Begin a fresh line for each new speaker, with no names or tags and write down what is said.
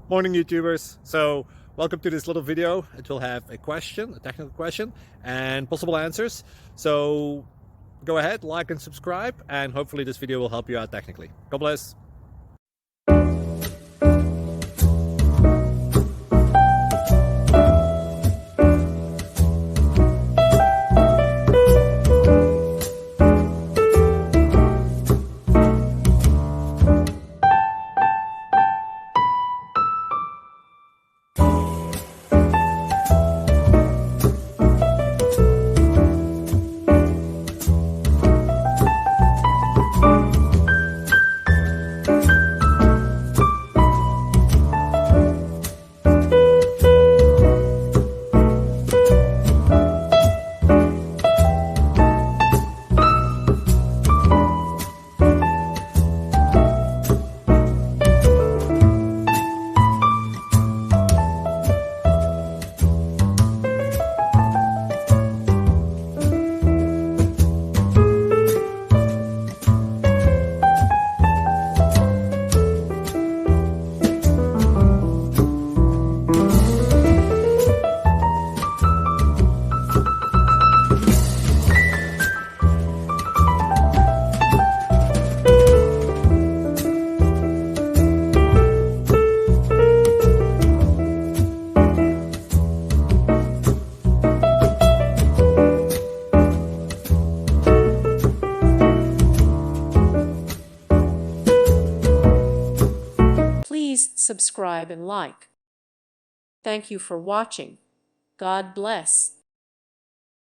Morning, YouTubers. So welcome to this little video. It will have a question, a technical question, and possible answers. So go ahead, like and subscribe, and hopefully this video will help you out technically. God bless.
Please subscribe and like. Thank you for watching. God bless.